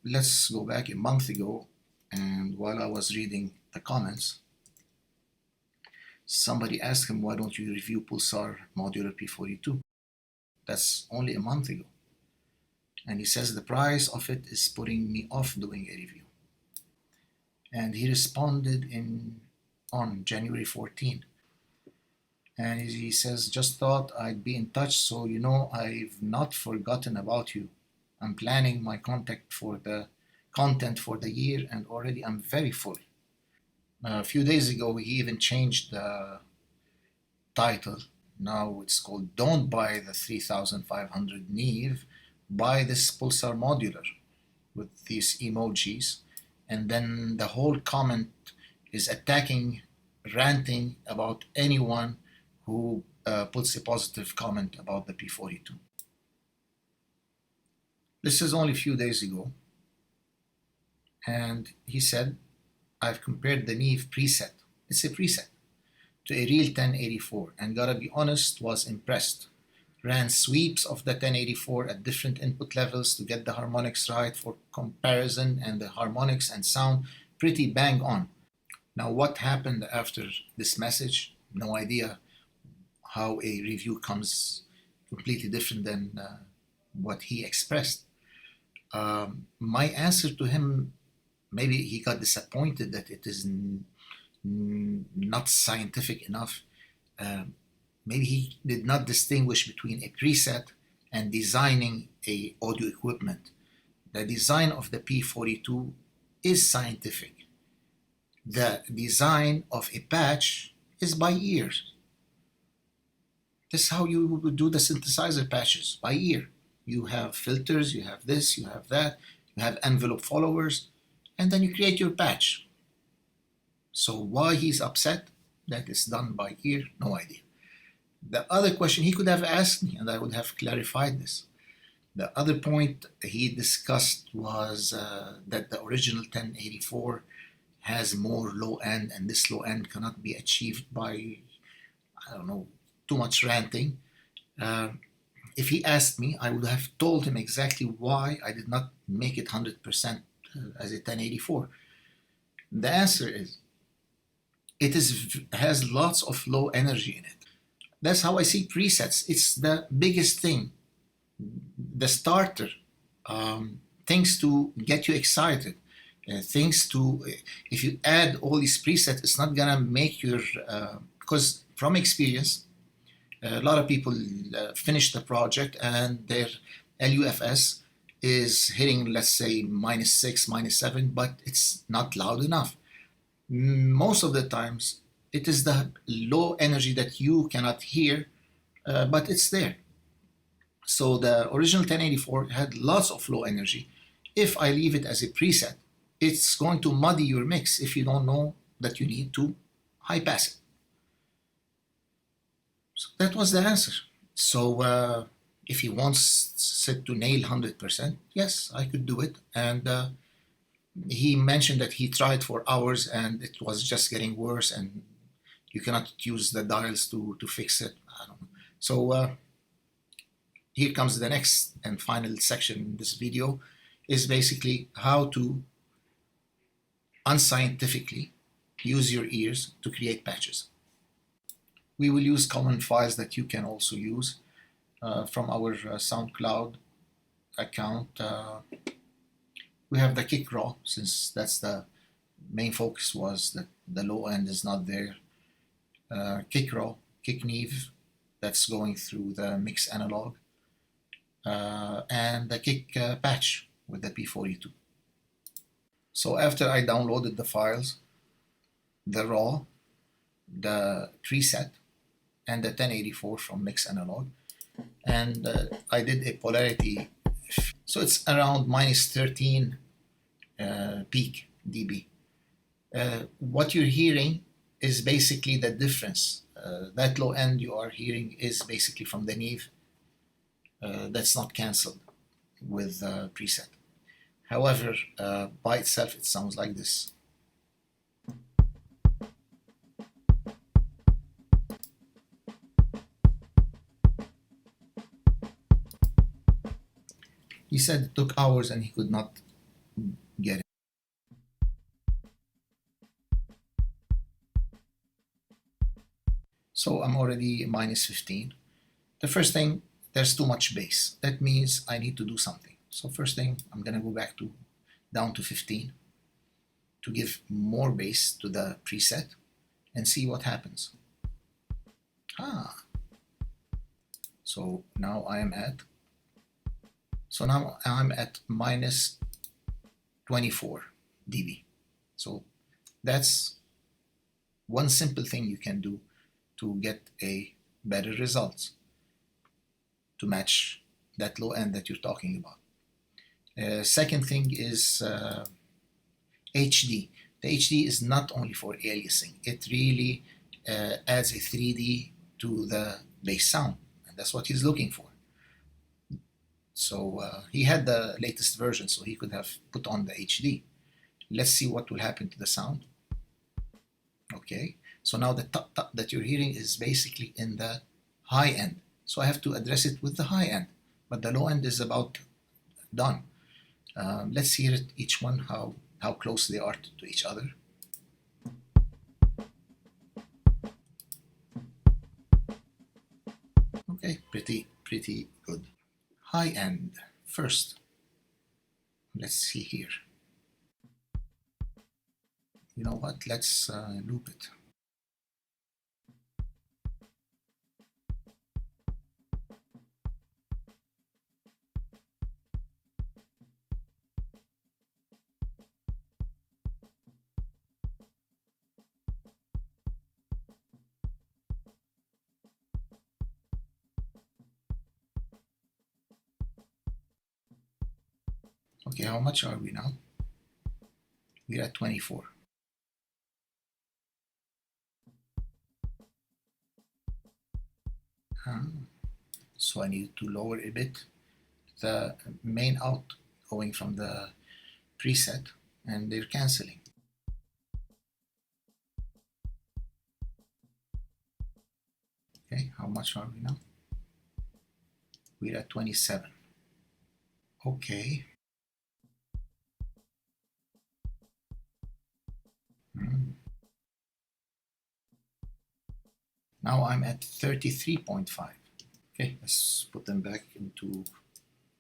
Let's go back a month ago, and while I was reading the comments, somebody asked him, why don't you review Pulsar Modular P42? That's only a month ago. And he says the price of it is putting me off doing a review. And he responded on January 14. And he says, just thought I'd be in touch, so you know I've not forgotten about you. I'm planning my content for the year, and already I'm very full. A few days ago, he even changed the title. Now it's called Don't Buy the 3500 Neve, buy this Pulsar Modular with these emojis. And then the whole comment is attacking, ranting about anyone who puts a positive comment about the P42. This is only a few days ago, and he said, I've compared the Neve preset, it's a preset, to a real 1084, and gotta be honest, was impressed. Ran sweeps of the 1084 at different input levels to get the harmonics right for comparison, and the harmonics and sound pretty bang on. Now what happened after this message? No idea how a review comes completely different than what he expressed. My answer to him, maybe he got disappointed that it is not scientific enough. Maybe he did not distinguish between a preset and designing a audio equipment. The design of the P42 is scientific. The design of a patch is by ear. This is how you would do the synthesizer patches, by ear. You have filters, you have this, you have that, you have envelope followers, and then you create your patch. So why he's upset that it's done by ear, no idea. The other question he could have asked me, and I would have clarified this. The other point he discussed was that the original 1084 has more low end, and this low end cannot be achieved by, I don't know, too much ranting. If he asked me, I would have told him exactly why I did not make it 100% as a 1084. The answer is, it has lots of low energy in it. That's how I see presets. It's the biggest thing, the starter, things to get you excited, things to, if you add all these presets, it's not gonna make your, because from experience, a lot of people finish the project and their LUFS is hitting, let's say, -6, -7, but it's not loud enough. Most of the times, it is the low energy that you cannot hear, but it's there. So the original 1084 had lots of low energy. If I leave it as a preset, it's going to muddy your mix if you don't know that you need to high pass it. So that was the answer. So if he wants it to nail 100%, yes, I could do it. And he mentioned that he tried for hours and it was just getting worse, and you cannot use the dials to fix it. I don't know. So here comes the next and final section in this video, is basically how to unscientifically use your ears to create patches. We will use common files that you can also use from our SoundCloud account. We have the kick raw, since that's the main focus, was that the low end is not there. Kick raw, kick Neve, that's going through the mix analog, and the kick patch with the P42. So after I downloaded the files, the raw, the preset, and the 1084 from mix analog, and I did a polarity, so it's around -13 peak dB. What you're hearing is basically the difference. That low end you are hearing is basically from the Neve. That's not cancelled with preset. However, by itself it sounds like this. He said it took hours and he could not get it. So I'm already minus 15. The first thing, there's too much bass. That means I need to do something. So first thing, I'm gonna go back to down to 15 to give more bass to the preset and see what happens. So now I'm at minus 24 dB. So that's one simple thing you can do to get a better results to match that low end that you're talking about. Second thing is HD. The HD is not only for aliasing, it really adds a 3D to the bass sound, and that's what he's looking for. So he had the latest version, so he could have put on the HD. Let's see what will happen to the sound. Okay, so now the top that you're hearing is basically in the high end. So I have to address it with the high end, but the low end is about done. Let's hear it, each one, how close they are to each other. Okay, pretty good. High end first. Let's see here. You know what? Let's loop it. Okay, how much are we now? We're at 24. So I need to lower a bit the main out going from the preset, and they're canceling. Okay, how much are we now? We're at 27. Okay. Now I'm at 33.5. Okay, let's put them back into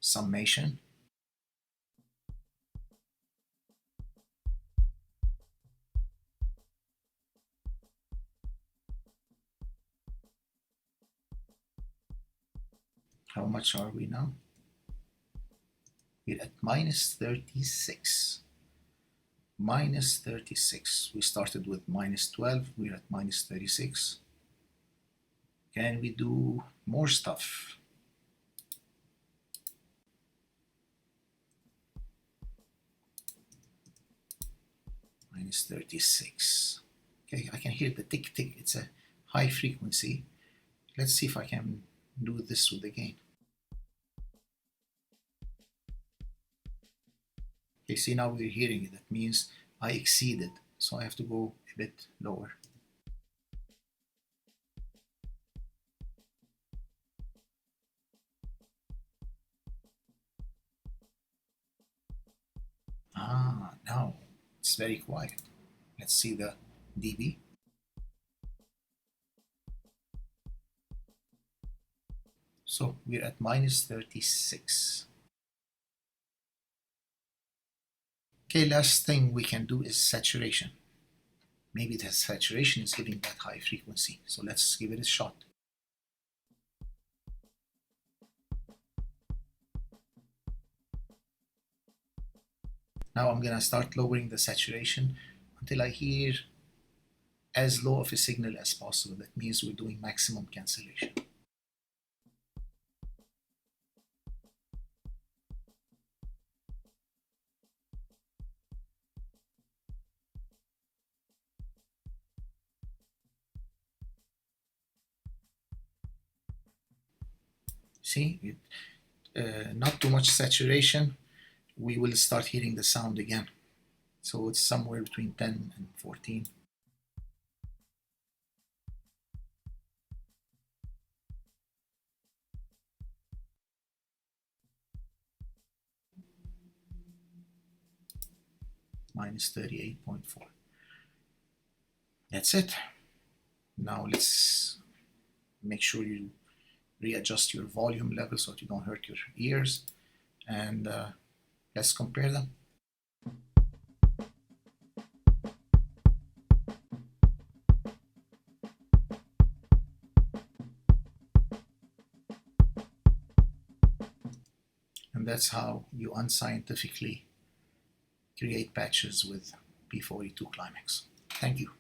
summation. How much are we now? We're at minus 36. Minus 36. We started with minus 12. We're at minus 36. Can we do more stuff? Minus 36. Okay, I can hear the tick tick. It's a high frequency. Let's see if I can do this with the gain. Okay, see, now we're hearing it. That means I exceeded, so I have to go a bit lower. Now it's very quiet. Let's see the dB. So we're at minus 36. Okay, last thing we can do is saturation. Maybe the saturation is giving that high frequency. So let's give it a shot. Now I'm gonna start lowering the saturation until I hear as low of a signal as possible. That means we're doing maximum cancellation. See, not too much saturation, we will start hearing the sound again. So it's somewhere between 10 and 14. minus 38.4. That's it. Now let's make sure you readjust your volume level so that you don't hurt your ears, and let's compare them. And that's how you unscientifically create patches with P42 Climax. Thank you.